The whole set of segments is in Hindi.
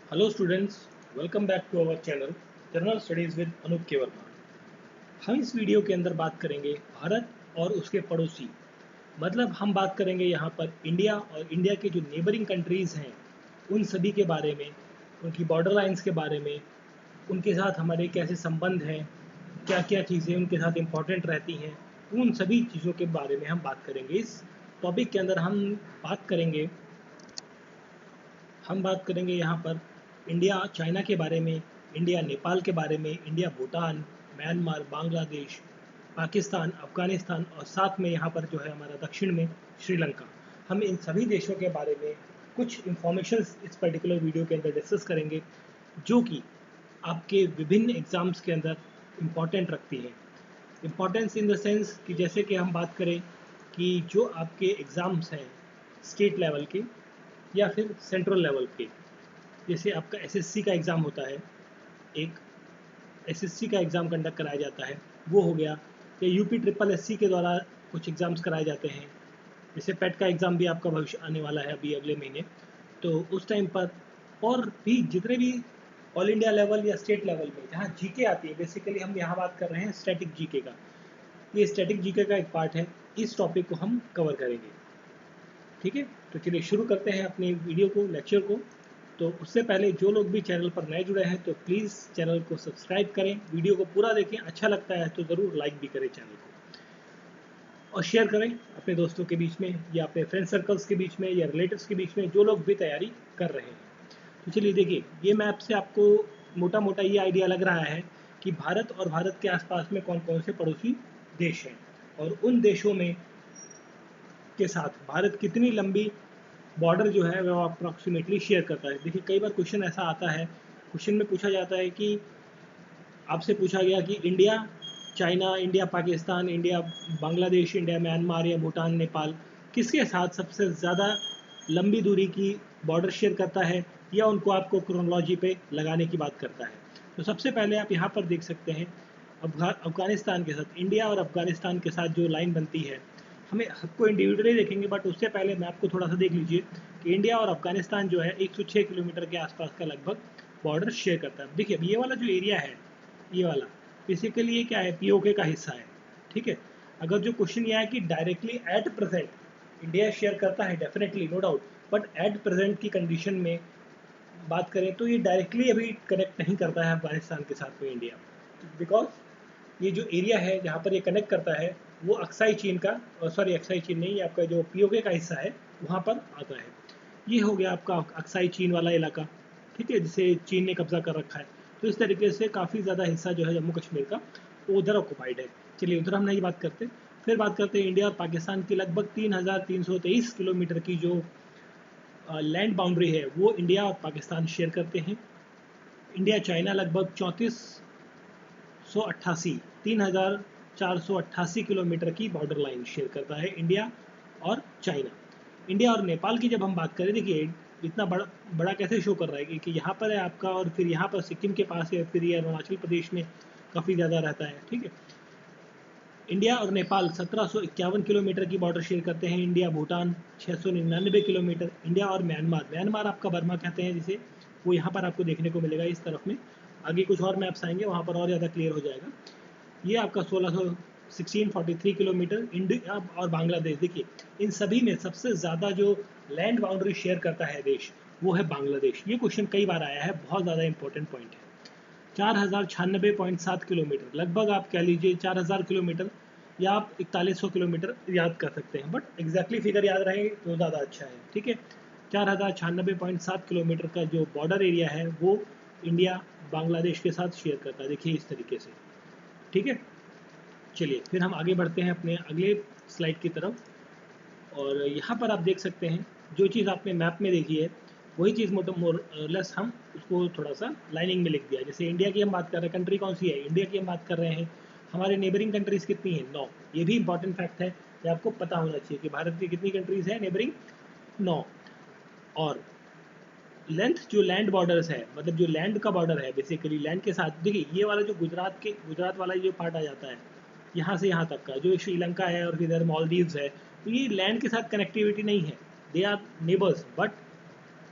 Hello students, welcome back to our channel general studies with Anoop K Verma. हम इस वीडियो के अंदर बात करेंगे भारत और उसके पड़ोसी। मतलब हम बात करेंगे यहाँ पर इंडिया और इंडिया के जो नेबरिंग कंट्रीज़ हैं उन सभी के बारे में, उनकी बॉर्डर लाइंस के बारे में, उनके साथ हमारे कैसे संबंध हैं, क्या क्या चीज़ें उनके साथ इम्पॉर्टेंट रहती हैं, उन सभी चीज़ों के बारे में हम बात करेंगे। इस टॉपिक के अंदर हम बात करेंगे यहाँ पर इंडिया चाइना के बारे में, इंडिया नेपाल के बारे में, इंडिया भूटान, म्यांमार, बांग्लादेश, पाकिस्तान, अफ़गानिस्तान और साथ में यहाँ पर जो है हमारा दक्षिण में श्रीलंका। हम इन सभी देशों के बारे में कुछ इंफॉर्मेशन इस पर्टिकुलर वीडियो के अंदर डिस्कस करेंगे, जो कि आपके विभिन्न एग्ज़ाम्स के अंदर इम्पॉर्टेंट रखती है। इम्पॉर्टेंस इन द सेंस कि जैसे कि हम बात करें कि जो आपके एग्ज़ाम्स हैं स्टेट लेवल के या फिर सेंट्रल लेवल के, जैसे आपका एसएससी का एग्ज़ाम होता है, एक एसएससी का एग्ज़ाम कंडक्ट कराया जाता है, वो हो गया, या यूपी ट्रिपल एससी के द्वारा कुछ एग्ज़ाम्स कराए जाते हैं, जैसे पेट का एग्ज़ाम भी आपका भविष्य आने वाला है अभी अगले महीने, तो उस टाइम पर। और भी जितने भी ऑल इंडिया लेवल या स्टेट लेवल में जहाँ जीके आती है, बेसिकली हम यहाँ बात कर रहे हैं स्टैटिक जीके का, ये स्टैटिक जीके का एक पार्ट है, इस टॉपिक को हम कवर करेंगे। ठीक है, तो चलिए शुरू करते हैं अपनी वीडियो को, लेक्चर को। तो उससे पहले जो लोग भी चैनल पर नए जुड़े हैं तो प्लीज़ चैनल को सब्सक्राइब करें, वीडियो को पूरा देखें, अच्छा लगता है तो ज़रूर लाइक भी करें चैनल को, और शेयर करें अपने दोस्तों के बीच में या अपने फ्रेंड सर्कल्स के बीच में या रिलेटिव्स के बीच में, जो लोग भी तैयारी कर रहे हैं। तो चलिए देखिए, ये मैप से आपको मोटा मोटा ये आइडिया लग रहा है कि भारत और भारत के आसपास में कौन कौन से पड़ोसी देश हैं, और उन देशों में के साथ भारत कितनी लंबी बॉर्डर जो है वो अप्रॉक्सीमेटली शेयर करता है। देखिए, कई बार क्वेश्चन ऐसा आता है, क्वेश्चन में पूछा जाता है कि आपसे पूछा गया कि India China, India Pakistan, India Bangladesh, India Myanmar या भूटान नेपाल किसके साथ सबसे ज़्यादा लंबी दूरी की बॉर्डर शेयर करता है, या उनको आपको क्रोनोलॉजी पे लगाने की बात करता है। तो सबसे पहले आप यहाँ पर देख सकते हैं अफ़गानिस्तान के साथ, इंडिया और अफ़गानिस्तान के साथ जो लाइन बनती है, हमें सबको इंडिविजुअली देखेंगे बट उससे पहले मैं आपको थोड़ा सा देख लीजिए कि इंडिया और अफ़गानिस्तान जो है 106 किलोमीटर के आसपास का लगभग बॉर्डर शेयर करता है। देखिए, अब ये वाला जो एरिया है, ये वाला बेसिकली ये क्या है, पीओके का हिस्सा है। ठीक है, अगर जो क्वेश्चन ये है कि directly at present India share करता है, definitely no doubt, but at present की कंडीशन में बात करें तो ये डायरेक्टली अभी कनेक्ट नहीं करता है अफगानिस्तान के साथ में इंडिया, बिकॉज ये जो एरिया है जहाँ पर ये कनेक्ट करता है वो अक्साई चीन का, सॉरी अक्साई चीन नहीं, ये आपका जो पीओके का हिस्सा है वहाँ पर आता है। ये हो गया आपका अक्साई चीन वाला इलाका, ठीक है, जिसे चीन ने कब्जा कर रखा है। तो इस तरीके से काफ़ी ज़्यादा हिस्सा जो है जम्मू कश्मीर का वो उधर ऑक्यूपाइड है। चलिए उधर हम नहीं बात करते, फिर बात करते हैं इंडिया और पाकिस्तान की लगभग 3,323 किलोमीटर की जो लैंड बाउंड्री है वो इंडिया और पाकिस्तान शेयर करते हैं। इंडिया चाइना लगभग 3,488 किलोमीटर की बॉर्डर लाइन शेयर करता है इंडिया और चाइना। इंडिया और नेपाल की जब हम बात करें, देखिए इतना बड़ा बड़ा कैसे शो कर रहा है कि यहाँ पर है आपका, और फिर यहाँ पर सिक्किम के पास है, फिर ये अरुणाचल प्रदेश में काफ़ी ज़्यादा रहता है। ठीक है, इंडिया और नेपाल 1751 किलोमीटर की बॉर्डर शेयर करते हैं। India Bhutan 699 kilometre. इंडिया और म्यांमार, म्यांमार आपका बर्मा कहते हैं जिसे, वो यहाँ पर आपको देखने को मिलेगा इस तरफ में। आगे कुछ और मैप्स आएंगे वहाँ पर और ज़्यादा क्लियर हो जाएगा। ये आपका 1643 किलोमीटर। इंडिया और बांग्लादेश, देखिए इन सभी में सबसे ज़्यादा जो लैंड बाउंड्री शेयर करता है देश वो है बांग्लादेश। ये क्वेश्चन कई बार आया है, बहुत ज़्यादा इंपॉर्टेंट पॉइंट है। 4,096.7 किलोमीटर, लगभग आप कह लीजिए 4,000 किलोमीटर, या आप 4100 किलोमीटर याद कर सकते हैं, बट एग्जैक्टली फिगर याद रहे तो ज़्यादा अच्छा है। ठीक है, 4,096.7 किलोमीटर का जो बॉर्डर एरिया है वो इंडिया बांग्लादेश के साथ शेयर करता है, देखिए इस तरीके से। ठीक है, चलिए फिर हम आगे बढ़ते हैं अपने अगले स्लाइड की तरफ, और यहाँ पर आप देख सकते हैं जो चीज़ आपने मैप में देखी है वही चीज़ मोरलेस हम उसको थोड़ा सा लाइनिंग में लिख दिया। जैसे इंडिया की हम बात कर रहे हैं, कंट्री कौन सी है, इंडिया की हम बात कर रहे हैं, हमारे नेबरिंग कंट्रीज़ कितनी हैं, 9। ये भी इंपॉर्टेंट फैक्ट है, ये आपको पता होना चाहिए कि भारत की कितनी कंट्रीज़ हैं नेबरिंग, 9। और लेंथ जो लैंड बॉर्डर्स है, मतलब जो लैंड का बॉर्डर है बेसिकली लैंड के साथ, देखिए ये वाला जो गुजरात वाला जो पार्ट आ जाता है यहाँ से यहाँ तक का, जो श्रीलंका है और इधर मालदीव्स है, तो ये लैंड के साथ कनेक्टिविटी नहीं है, दे आर नेबर्स, बट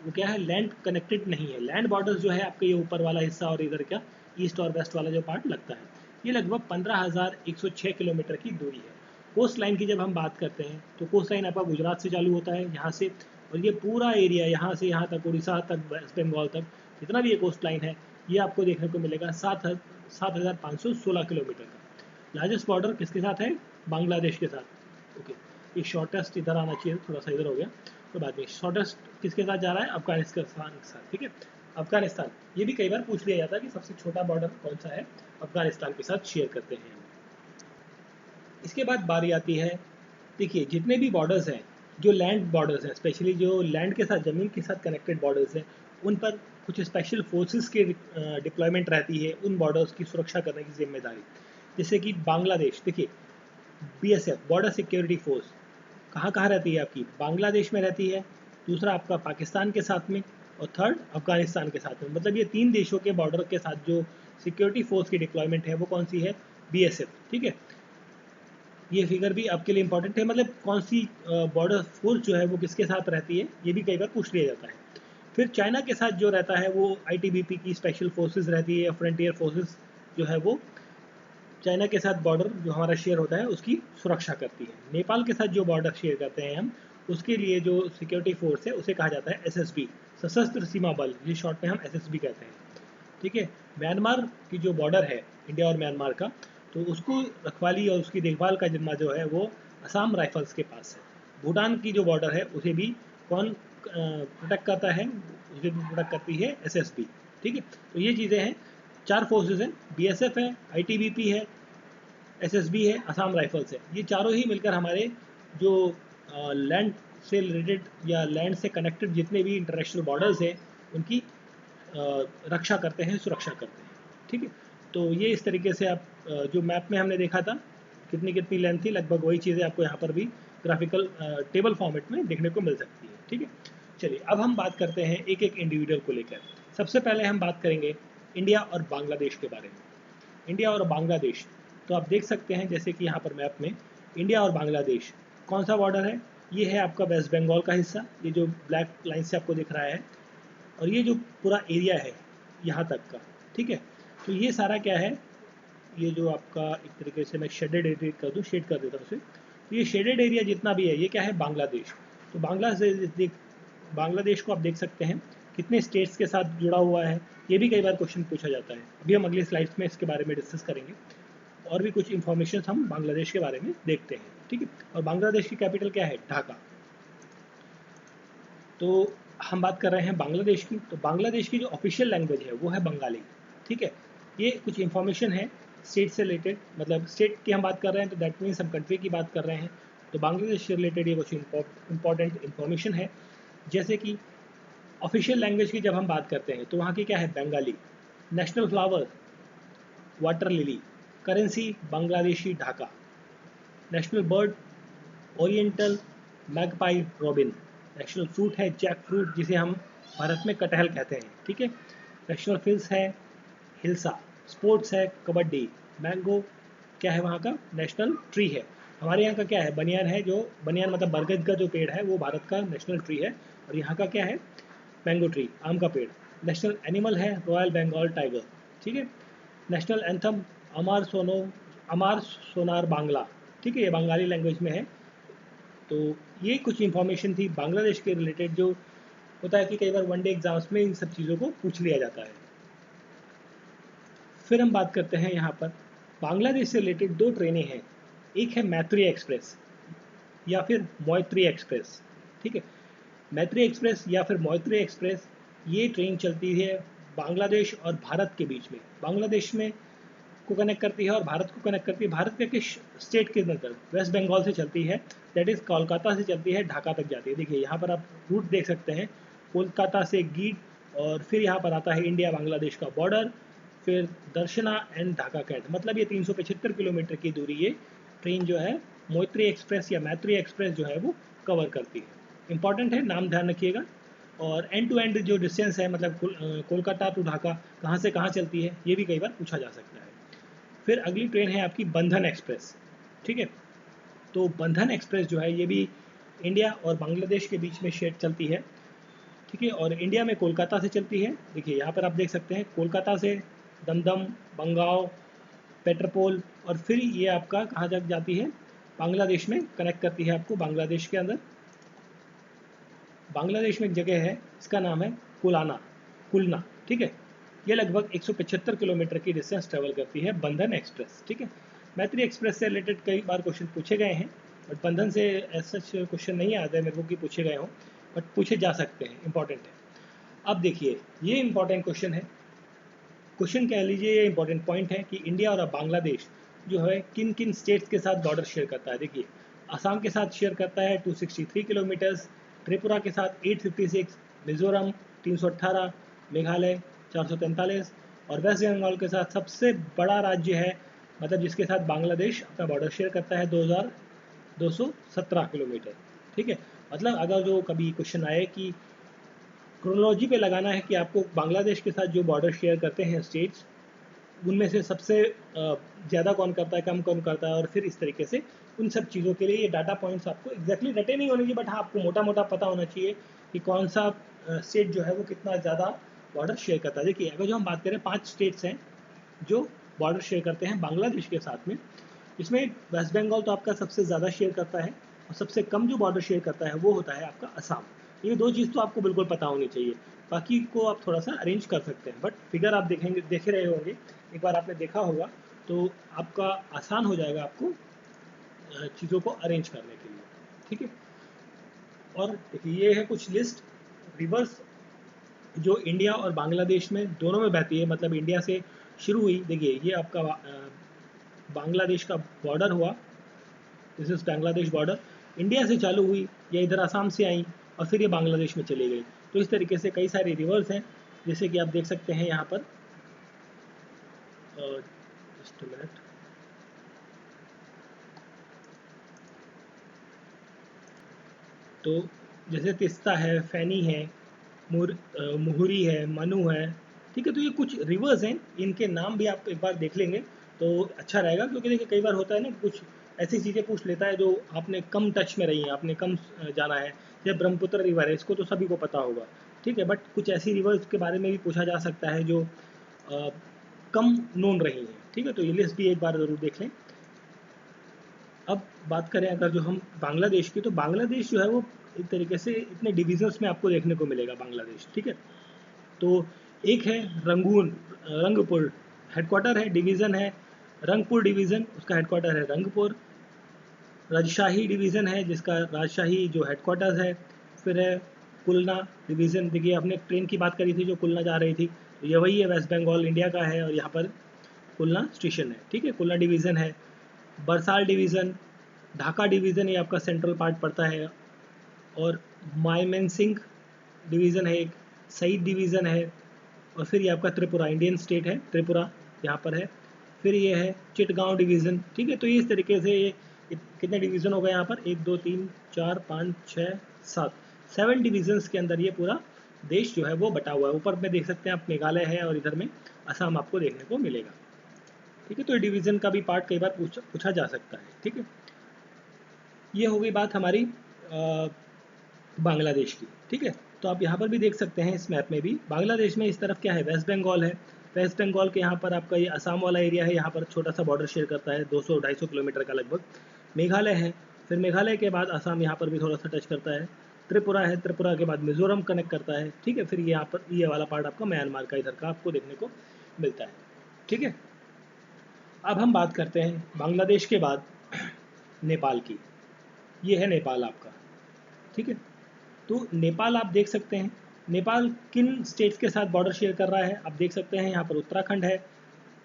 वो क्या है, लैंड कनेक्टेड नहीं है। लैंड बॉर्डर्स जो है आपके ये ऊपर वाला हिस्सा और इधर का ईस्ट और वेस्ट वाला जो पार्ट लगता है, ये लगभग 15,106 किलोमीटर की दूरी है। कोस्ट लाइन की जब हम बात करते हैं तो कोस्ट लाइन आपका गुजरात से चालू होता है यहाँ से, और ये पूरा एरिया यहाँ से यहाँ तक, उड़ीसा तक, वेस्ट बंगाल तक, जितना भी ये कोस्ट लाइन है ये आपको देखने को मिलेगा 7,516 किलोमीटर का। लार्जेस्ट बॉर्डर किसके साथ है, बांग्लादेश के साथ। ओके, ये शॉर्टेस्ट इधर आना चाहिए, थोड़ा सा इधर हो गया तो बाद में। शॉर्टेस्ट किसके साथ जा रहा है, अफगानिस्तान के साथ, ठीक है। अफगानिस्तान, ये भी कई बार पूछ लिया जाता है कि सबसे छोटा बॉर्डर कौन सा है, अफगानिस्तान के साथ शेयर करते हैं। इसके बाद बारी आती है, देखिए जितने भी बॉर्डर्स हैं, जो लैंड बॉर्डर्स हैं, स्पेशली जो लैंड के साथ, ज़मीन के साथ कनेक्टेड बॉर्डर्स हैं, उन पर कुछ स्पेशल फोर्सेस के डिप्लॉयमेंट रहती है, उन बॉर्डर्स की सुरक्षा करने की जिम्मेदारी। जैसे कि बांग्लादेश, देखिए BSF, बॉर्डर सिक्योरिटी फोर्स, कहाँ कहाँ रहती है आपकी, बांग्लादेश में रहती है, दूसरा आपका पाकिस्तान के साथ में, और थर्ड अफगानिस्तान के साथ में। मतलब ये 3 देशों के बॉर्डर के साथ जो सिक्योरिटी फोर्स की डिप्लॉयमेंट है वो कौन सी है, BSF, ठीक है। ये फिगर भी आपके लिए इंपॉर्टेंट है, मतलब कौन सी बॉर्डर फोर्स जो है वो किसके साथ रहती है, ये भी कई बार पूछ लिया जाता है। फिर चाइना के साथ जो रहता है वो ITBP की स्पेशल फोर्सेस रहती है, फ्रंटियर फोर्सेस जो है वो चाइना के साथ बॉर्डर जो हमारा शेयर होता है उसकी सुरक्षा करती है। नेपाल के साथ जो बॉर्डर शेयर करते हैं हम, उसके लिए जो सिक्योरिटी फोर्स है उसे कहा जाता है SSB, सशस्त्र सीमा बल, ये शॉर्ट में हम SSB कहते हैं, ठीक है। म्यांमार की जो बॉर्डर है इंडिया और म्यांमार का, तो उसको रखवाली और उसकी देखभाल का जिम्मा जो है वो असम राइफल्स के पास है। भूटान की जो बॉर्डर है उसे भी कौन प्रोटेक्ट करता है, उसे भी प्रोटेक्ट करती है SSB, ठीक है। तो ये चीज़ें हैं, 4 फोर्सेज हैं, BSF है, ITBP है, SSB है, असम राइफल्स है। ये चारों ही मिलकर हमारे जो लैंड से रिलेटेड या लैंड से कनेक्टेड जितने भी इंटरनेशनल बॉर्डर्स हैं उनकी रक्षा करते हैं, सुरक्षा करते हैं, ठीक है। तो ये इस तरीके से आप जो मैप में हमने देखा था कितनी कितनी लेंथ थी, लगभग वही चीज़ें आपको यहाँ पर भी ग्राफिकल टेबल फॉर्मेट में देखने को मिल सकती है, ठीक है। चलिए अब हम बात करते हैं एक एक इंडिविजुअल को लेकर। सबसे पहले हम बात करेंगे इंडिया और बांग्लादेश के बारे में। इंडिया और बांग्लादेश, तो आप देख सकते हैं जैसे कि यहाँ पर मैप में इंडिया और बांग्लादेश कौन सा बॉर्डर है, ये है आपका वेस्ट बंगाल का हिस्सा, ये जो ब्लैक लाइन से आपको दिख रहा है, और ये जो पूरा एरिया है यहाँ तक का, ठीक है। तो ये सारा क्या है, ये जो आपका एक तरीके से मैं शेडेड एरिया कर दूँ, शेड कर देता हूँ उसे, तो ये शेडेड एरिया जितना भी है ये क्या है, बांग्लादेश। तो बांग्लादेश को आप देख सकते हैं कितने स्टेट्स के साथ जुड़ा हुआ है, ये भी कई बार क्वेश्चन पूछा जाता है। अभी हम अगली स्लाइड्स में इसके बारे में डिस्कस करेंगे, और भी कुछ इन्फॉर्मेशन हम बांग्लादेश के बारे में देखते हैं, ठीक है। और बांग्लादेश की कैपिटल क्या है, ढाका। तो हम बात कर रहे हैं बांग्लादेश की, तो बांग्लादेश की जो ऑफिशियल लैंग्वेज है वो है बंगाली, ठीक है। ये कुछ इन्फॉर्मेशन है स्टेट से रिलेटेड, मतलब स्टेट की हम बात कर रहे हैं तो दैट मीन्स हम कंट्री की बात कर रहे हैं। तो बांग्लादेश से रिलेटेड ये कुछ इंपॉर्टेंट इन्फॉर्मेशन है, जैसे कि ऑफिशियल लैंग्वेज की जब हम बात करते हैं तो वहाँ की क्या है, Bengali. National flower water lily, currency Bangladeshi Dhaka, national bird oriental magpie robin, national fruit है जैक फ्रूट जिसे हम भारत में कटहल कहते हैं, ठीक है। नेशनल फिल्स है हिल्सा, स्पोर्ट्स है कबड्डी, मैंगो क्या है वहाँ का, नेशनल ट्री है। हमारे यहाँ का क्या है, बनियान है, जो बनियान मतलब बरगद का जो पेड़ है वो भारत का नेशनल ट्री है, और यहाँ का क्या है, मैंगो ट्री, आम का पेड़। नेशनल एनिमल है रॉयल बंगाल टाइगर, ठीक है। नेशनल एंथम अमार सोनार बांग्ला, ठीक है, ये बंगाली लैंग्वेज में है। तो ये कुछ इन्फॉर्मेशन थी बांग्लादेश के रिलेटेड, जो होता है कि कई बार वनडे एग्जाम्स में इन सब चीज़ों को पूछ लिया जाता है। फिर हम बात करते हैं यहाँ पर बांग्लादेश से रिलेटेड 2 ट्रेनें हैं, एक है मैत्री एक्सप्रेस या फिर मोइत्री एक्सप्रेस, ठीक है। मैत्री एक्सप्रेस या फिर मोइत्री एक्सप्रेस, ये ट्रेन चलती है बांग्लादेश और भारत के बीच में, बांग्लादेश में को कनेक्ट करती है और भारत को कनेक्ट करती है। भारत के किस स्टेट के अंदर, वेस्ट बंगाल से चलती है, दैट इज़ कोलकाता से चलती है, ढाका तक जाती है। देखिए यहाँ पर आप रूट देख सकते हैं, कोलकाता से गीट, और फिर यहाँ पर आता है इंडिया बांग्लादेश का बॉर्डर, फिर दर्शना एंड ढाका कैंट, मतलब ये 375 किलोमीटर की दूरी ये ट्रेन जो है मोइत्री एक्सप्रेस या मैत्री एक्सप्रेस जो है वो कवर करती है। इंपॉर्टेंट है, नाम ध्यान रखिएगा। और एंड टू एंड जो डिस्टेंस है, मतलब कोलकाता टू ढाका कहाँ से कहाँ चलती है, ये भी कई बार पूछा जा सकता है। फिर अगली ट्रेन है आपकी बंधन एक्सप्रेस, ठीक है। तो बंधन एक्सप्रेस जो है ये भी इंडिया और बांग्लादेश के बीच में शेयर चलती है। ठीक है। और इंडिया में कोलकाता से चलती है। देखिए यहाँ पर आप देख सकते हैं कोलकाता से दमदम, बंगाओ, पेट्रापोल, और फिर ये आपका कहाँ तक जाती है, बांग्लादेश में कनेक्ट करती है आपको। बांग्लादेश के अंदर, बांग्लादेश में एक जगह है, इसका नाम है कुलना। ठीक है। ये लगभग 175 किलोमीटर की डिस्टेंस ट्रेवल करती है बंधन एक्सप्रेस। ठीक है। मैत्री एक्सप्रेस से रिलेटेड कई बार क्वेश्चन पूछे गए हैं, बट बंधन से ऐसा क्वेश्चन नहीं आते मेरे को कि पूछे गए हों, बट पूछे जा सकते हैं, इंपॉर्टेंट है। अब देखिए ये इंपॉर्टेंट क्वेश्चन है, क्वेश्चन कह लीजिए, ये इंपॉर्टेंट पॉइंट है कि इंडिया और बांग्लादेश जो है किन किन स्टेट्स के साथ बॉर्डर शेयर करता है। देखिए असम के साथ शेयर करता है 263 किलोमीटर्स, त्रिपुरा के साथ 856, मिजोरम 318, मेघालय 443, और वेस्ट बंगाल के साथ सबसे बड़ा राज्य है, मतलब जिसके साथ बांग्लादेश अपना बॉर्डर शेयर करता है, 2217 किलोमीटर। ठीक है। मतलब अगर जो कभी क्वेश्चन आए कि क्रोनोलॉजी पे लगाना है कि आपको बांग्लादेश के साथ जो बॉर्डर शेयर करते हैं स्टेट्स, उनमें से सबसे ज़्यादा कौन करता है, कम कौन करता है, और फिर इस तरीके से उन सब चीज़ों के लिए ये डाटा पॉइंट्स आपको एग्जैक्टली रटे नहीं होने चाहिए, बट हाँ आपको मोटा मोटा पता होना चाहिए कि कौन सा स्टेट जो है वो कितना ज़्यादा बॉर्डर शेयर करता है। देखिए अगर जो हम बात करें 5 स्टेट्स हैं जो बॉर्डर शेयर करते हैं बांग्लादेश के साथ में, इसमें वेस्ट बंगाल तो आपका सबसे ज़्यादा शेयर करता है, और सबसे कम जो बॉर्डर शेयर करता है वो होता है आपका असम। ये दो चीज़ तो आपको बिल्कुल पता होनी चाहिए, बाकी को आप थोड़ा सा अरेंज कर सकते हैं, बट फिगर आप देखे रहे होंगे, एक बार आपने देखा होगा तो आपका आसान हो जाएगा आपको चीज़ों को अरेंज करने के लिए। ठीक है। और देखिए ये है कुछ लिस्ट रिवर्स जो इंडिया और बांग्लादेश में दोनों में बहती है, मतलब इंडिया से शुरू हुई। देखिए ये आपका बांग्लादेश का बॉर्डर हुआ, this is Bangladesh border, India से चालू हुई, या इधर आसाम से आई और फिर ये बांग्लादेश में चली गई। तो इस तरीके से कई सारे रिवर्स हैं, जैसे कि आप देख सकते हैं यहाँ पर, जस्ट मिनट, तो जैसे तिस्ता है, फैनी है, मुहुरी है, मनु है। ठीक है। तो ये कुछ रिवर्स हैं, इनके नाम भी आप एक बार देख लेंगे तो अच्छा रहेगा, क्योंकि देखिए कई बार होता है ना कुछ ऐसी चीज़ें पूछ लेता है जो आपने कम टच में रही हैं, आपने कम जाना है। जैसे ब्रह्मपुत्र रिवर है, इसको तो सभी को पता होगा। ठीक है। बट कुछ ऐसी रिवर्स के बारे में भी पूछा जा सकता है जो कम नोन रही हैं। ठीक है। तो ये लिस्ट भी एक बार ज़रूर देख लें। अब बात करें अगर जो हम बांग्लादेश की, तो बांग्लादेश जो है वो एक तरीके से इतने डिविजन्स में आपको देखने को मिलेगा बांग्लादेश। ठीक है। तो एक है रंगपुर हेडक्वार्टर है, डिवीज़न है रंगपुर डिवीज़न, उसका हेडक्वार्टर है रंगपुर। राजशाही डिवीज़न है जिसका राजशाही जो हेडक्वार्टर्स है। फिर है कुलना डिवीज़न। देखिए आपने ट्रेन की बात करी थी जो कुलना जा रही थी, तो ये वही है, वेस्ट बंगाल इंडिया का है, और यहाँ पर कुलना स्टेशन है। ठीक है। कुलना डिवीज़न है। बरसाल डिवीज़न, ढाका डिवीज़न, ये आपका सेंट्रल पार्ट पड़ता है। और मायमेनसिंह डिवीज़न है एक, सईद डिवीज़न है, और फिर ये आपका त्रिपुरा, इंडियन स्टेट है त्रिपुरा, यहाँ पर है। फिर ये है चिटगांव डिवीज़न। ठीक है। तो ये इस तरीके से ये कितने डिवीज़न हो गए यहाँ पर, 1 2 3 4 5 6 7, 7 डिवीज़न्स के अंदर ये पूरा देश जो है वो बटा हुआ है। ऊपर में देख सकते हैं आप मेघालय है, और इधर में असम आपको देखने को मिलेगा। ठीक है। तो डिवीज़न का भी पार्ट कई बार पूछा जा सकता है। ठीक है। ये हो गई बात हमारी बांग्लादेश की। ठीक है। तो आप यहाँ पर भी देख सकते हैं इस मैप में भी, बांग्लादेश में इस तरफ क्या है, वेस्ट बंगाल है। वेस्ट बंगाल के यहाँ पर आपका ये असम वाला एरिया है, यहाँ पर छोटा सा बॉर्डर शेयर करता है 200-250 किलोमीटर का लगभग। मेघालय है, फिर मेघालय के बाद असम यहाँ पर भी थोड़ा सा टच करता है। त्रिपुरा है, त्रिपुरा के बाद मिजोरम कनेक्ट करता है। ठीक है। फिर यहाँ पर ये वाला पार्ट आपका म्यांमार का इधर का आपको देखने को मिलता है। ठीक है। अब हम बात करते हैं बांग्लादेश के बाद नेपाल की। ये है नेपाल आपका। ठीक है। तो नेपाल आप देख सकते हैं, नेपाल किन स्टेट्स के साथ बॉर्डर शेयर कर रहा है आप देख सकते हैं। यहाँ पर उत्तराखंड है,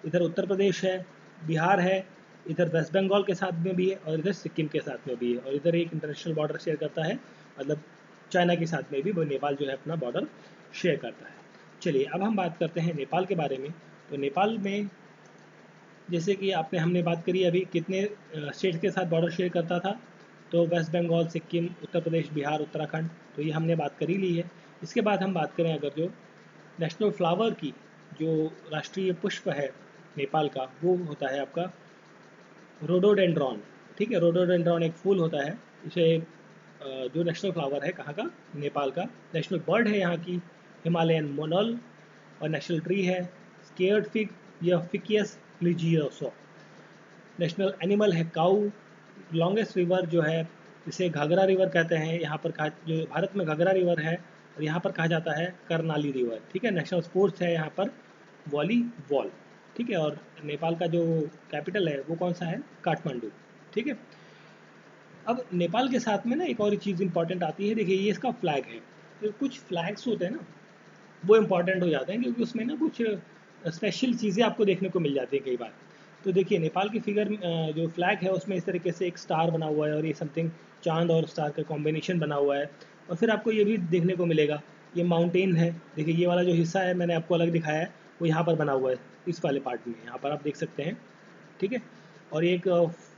इधर उत्तर प्रदेश है, बिहार है, इधर वेस्ट बंगाल के साथ में भी है, और इधर सिक्किम के साथ में भी है, और इधर एक इंटरनेशनल बॉर्डर शेयर करता है, मतलब चाइना के साथ में भी वो नेपाल जो है अपना बॉर्डर शेयर करता है। चलिए अब हम बात करते हैं नेपाल के बारे में। तो नेपाल में जैसे कि हमने बात करी अभी कितने स्टेट्स के साथ बॉर्डर शेयर करता था, तो वेस्ट बंगाल, सिक्किम, उत्तर प्रदेश, बिहार, उत्तराखंड, तो ये हमने बात कर ही ली है। इसके बाद हम बात करें अगर जो नेशनल फ्लावर की, जो राष्ट्रीय पुष्प है नेपाल का, वो होता है आपका रोडोडेंड्रॉन। ठीक है। रोडोडेंड्रॉन एक फूल होता है, इसे जो नेशनल फ्लावर है कहाँ का, नेपाल का। नेशनल बर्ड है यहाँ की हिमालयन मोनल, और नेशनल ट्री है स्केयर्ड फिग या फिकियस रिलिजियोसो। नेशनल एनिमल है काऊ। लॉन्गेस्ट रिवर जो है इसे घाघरा रिवर कहते हैं, यहाँ पर कहा, जो भारत में घाघरा रिवर है और यहाँ पर कहा जाता है करनाली रिवर, ठीक है। नेशनल स्पोर्ट्स है यहाँ पर वॉलीबॉल, ठीक है। और नेपाल का जो कैपिटल है वो कौन सा है, काठमांडू, ठीक है। अब नेपाल के साथ में ना एक और चीज़ इंपॉर्टेंट आती है, देखिए ये इसका फ्लैग है। तो कुछ फ्लैग्स होते हैं ना वो इम्पॉर्टेंट हो जाते हैं, क्योंकि उसमें ना कुछ स्पेशल चीज़ें आपको देखने को मिल जाती हैं कई बार। तो देखिए नेपाल की फिगर जो फ्लैग है उसमें इस तरीके से एक स्टार बना हुआ है, और ये समथिंग चांद और स्टार का कॉम्बिनेशन बना हुआ है। और फिर आपको ये भी देखने को मिलेगा, ये माउंटेन है, देखिए ये वाला जो हिस्सा है मैंने आपको अलग दिखाया है, वो यहाँ पर बना हुआ है इस वाले पार्ट में, यहाँ पर आप देख सकते हैं, ठीक है। और एक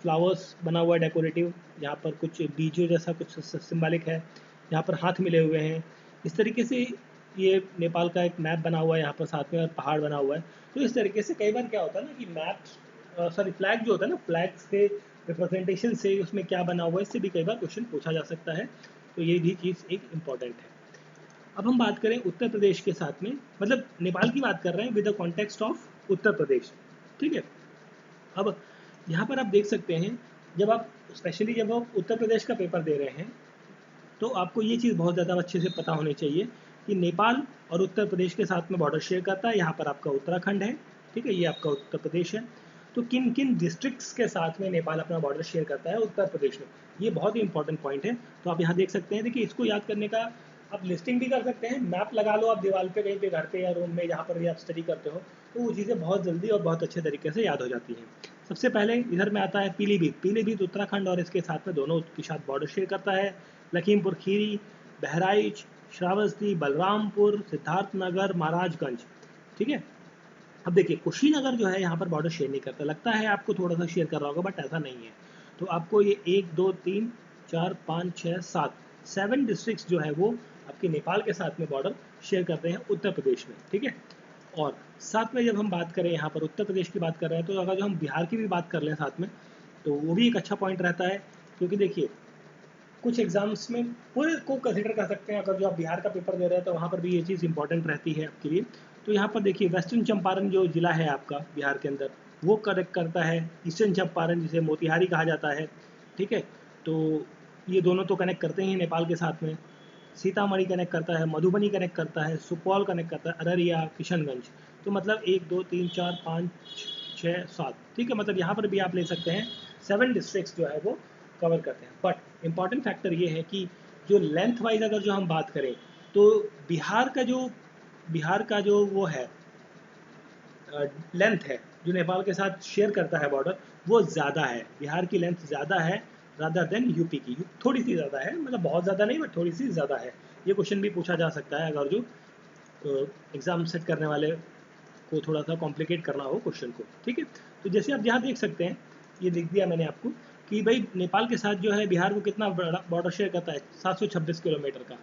फ्लावर्स बना हुआ है डेकोरेटिव, यहाँ पर कुछ बीजों जैसा कुछ सिंबॉलिक है, यहाँ पर हाथ मिले हुए हैं। इस तरीके से ये नेपाल का एक मैप बना हुआ है यहाँ पर साथ में, और पहाड़ बना हुआ है। तो इस तरीके से कई बार क्या होता है ना कि मैप सॉरी फ्लैग जो होता है ना, फ्लैग से रिप्रेजेंटेशन से उसमें क्या बना हुआ है, इससे भी कई बार क्वेश्चन पूछा जा सकता है। तो ये भी चीज़ एक इम्पॉर्टेंट है। अब हम बात करें उत्तर प्रदेश के साथ में, मतलब नेपाल की बात कर रहे हैं with the context of Uttar Pradesh, ठीक है। अब यहाँ पर आप देख सकते हैं, जब आप स्पेशली जब आप उत्तर प्रदेश का पेपर दे रहे हैं तो आपको ये चीज़ बहुत ज़्यादा अच्छे से पता होनी चाहिए कि नेपाल और उत्तर प्रदेश के साथ में बॉर्डर शेयर करता है। यहाँ पर आपका उत्तराखंड है, ठीक है, ये आपका उत्तर प्रदेश है। तो किन किन डिस्ट्रिक्ट्स के साथ में नेपाल अपना बॉर्डर शेयर करता है उत्तर प्रदेश में, ये बहुत ही इंपॉर्टेंट पॉइंट है। तो आप यहाँ देख सकते हैं, देखिए इसको याद करने का आप लिस्टिंग भी कर सकते हैं, मैप लगा लो आप दीवार पे कहीं पे, घर पे या रूम में, जहाँ पर भी आप स्टडी करते हो, तो वो चीज़ें बहुत जल्दी और बहुत अच्छे तरीके से याद हो जाती हैं। सबसे पहले इधर में आता है पीलीभीत। पीलीभीत उत्तराखंड और इसके साथ में दोनों के साथ बॉर्डर शेयर करता है। लखीमपुर खीरी, बहराइच, श्रावस्ती, बलरामपुर, सिद्धार्थनगर, महाराजगंज, ठीक है। अब देखिए कुशीनगर जो है यहाँ पर बॉर्डर शेयर नहीं करता, लगता है आपको थोड़ा सा शेयर कर रहा होगा, बट ऐसा नहीं है। तो आपको ये 1 2 3 4 5 6 7 7 डिस्ट्रिक्ट्स जो है वो आपके नेपाल के साथ में बॉर्डर शेयर करते हैं उत्तर प्रदेश में, ठीक है। और साथ में जब हम बात करें यहाँ पर उत्तर प्रदेश की बात कर रहे हैं, तो अगर जो हम बिहार की भी बात कर लें साथ में, तो वो भी एक अच्छा पॉइंट रहता है। क्योंकि देखिए कुछ एग्जाम्स में पूरे को कंसिडर कर सकते हैं, अगर जो आप बिहार का पेपर दे रहे हैं तो वहाँ पर भी ये चीज़ इंपॉर्टेंट रहती है आपके लिए। तो यहाँ पर देखिए वेस्टर्न चंपारण जो जिला है आपका बिहार के अंदर, वो कनेक्ट करता है ईस्टर्न चंपारण जिसे मोतिहारी कहा जाता है, ठीक है। तो ये दोनों तो कनेक्ट करते हैं नेपाल के साथ में। सीतामढ़ी कनेक्ट करता है, मधुबनी कनेक्ट करता है, सुपौल कनेक्ट करता है, अररिया, किशनगंज। तो मतलब 1 2 3 4 5 6 7, ठीक है। मतलब यहाँ पर भी आप ले सकते हैं 7 डिस्ट्रिक्ट्स जो है वो कवर करते हैं। बट इम्पॉर्टेंट फैक्टर ये है कि जो लेंथ वाइज अगर जो हम बात करें, तो बिहार का जो वो है लेंथ है जो नेपाल के साथ शेयर करता है बॉर्डर, वो ज़्यादा है, बिहार की लेंथ ज़्यादा है रादर देन यूपी की। थोड़ी सी ज़्यादा है, मतलब बहुत ज़्यादा नहीं बट थोड़ी सी ज़्यादा है। ये क्वेश्चन भी पूछा जा सकता है अगर जो एग्ज़ाम सेट करने वाले को थोड़ा सा कॉम्प्लिकेट करना हो क्वेश्चन को, ठीक है। तो जैसे आप यहाँ देख सकते हैं, ये लिख दिया मैंने आपको कि भाई नेपाल के साथ जो है बिहार को कितना बॉर्डर शेयर करता है, 726 किलोमीटर का,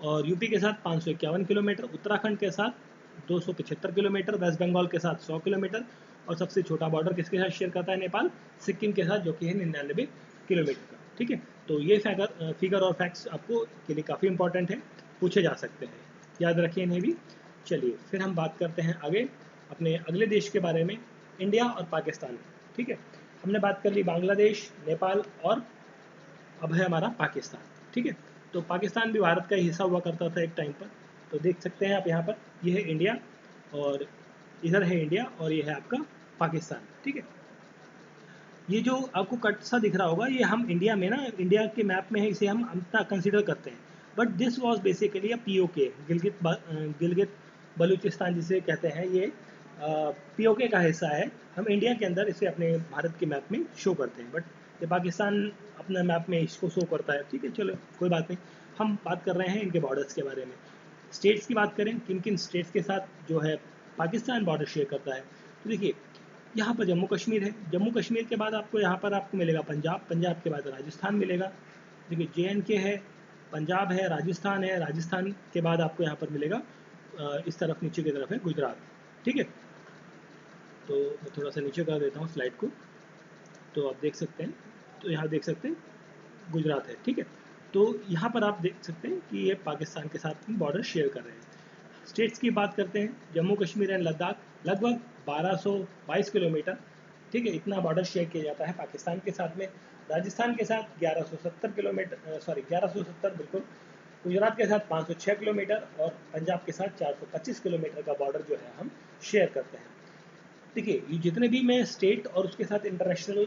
और यूपी के साथ 551 किलोमीटर, उत्तराखंड के साथ 275 किलोमीटर, वेस्ट बंगाल के साथ 100 किलोमीटर, और सबसे छोटा बॉर्डर किसके साथ शेयर करता है नेपाल, सिक्किम के साथ, जो कि है 99 किलोमीटर का, ठीक है। तो ये फिगर और फैक्ट्स आपको के लिए काफ़ी इंपॉर्टेंट है, पूछे जा सकते हैं, याद रखिए इन्हें भी। चलिए फिर हम बात करते हैं आगे अपने अगले देश के बारे में, इंडिया और पाकिस्तान, ठीक है। हमने बात कर ली बांग्लादेश, नेपाल, और अब है हमारा पाकिस्तान, ठीक है। तो पाकिस्तान भी भारत का हिस्सा हुआ करता था एक टाइम पर। तो देख सकते हैं आप यहाँ पर, ये है इंडिया, और इधर है इंडिया, और ये है आपका पाकिस्तान, ठीक है। ये जो आपको कट सा दिख रहा होगा, ये हम इंडिया में ना, इंडिया के मैप में है, इसे हम अंता कंसिडर करते हैं। But this was basically a PoK, Gilgit Balochistan जिसे कहते हैं, ये पीओके का हिस्सा है। हम इंडिया के अंदर इसे अपने भारत के मैप में शो करते हैं, बट ये पाकिस्तान अपने मैप में इसको शो करता है, ठीक है। चलो कोई बात नहीं, हम बात कर रहे हैं इनके बॉर्डर्स के बारे में। स्टेट्स की बात करें, किन किन स्टेट्स के साथ जो है पाकिस्तान बॉर्डर शेयर करता है, तो देखिए यहाँ पर जम्मू कश्मीर है। जम्मू कश्मीर के बाद आपको यहाँ पर आपको मिलेगा पंजाब, पंजाब के बाद राजस्थान मिलेगा। देखिए JNK है, पंजाब है, राजस्थान है, राजस्थान के बाद आपको यहाँ पर मिलेगा इस तरफ नीचे की तरफ है गुजरात, ठीक है। तो मैं थोड़ा सा नीचे कर देता हूँ स्लाइड को, तो आप देख सकते हैं, तो यहाँ देख सकते हैं गुजरात है, ठीक है। तो यहाँ पर आप देख सकते हैं कि ये पाकिस्तान के साथ बॉर्डर शेयर कर रहे हैं। स्टेट्स की बात करते हैं, जम्मू कश्मीर एंड लद्दाख लगभग 1222 किलोमीटर, ठीक है, इतना बॉर्डर शेयर किया जाता है पाकिस्तान के साथ में। राजस्थान के साथ 1170 किलोमीटर, 1170 बिल्कुल। गुजरात के साथ 506 किलोमीटर और पंजाब के साथ 425 किलोमीटर का बॉर्डर जो है हम शेयर करते हैं। देखिए, ये जितने भी मैं स्टेट और उसके साथ इंटरनेशनल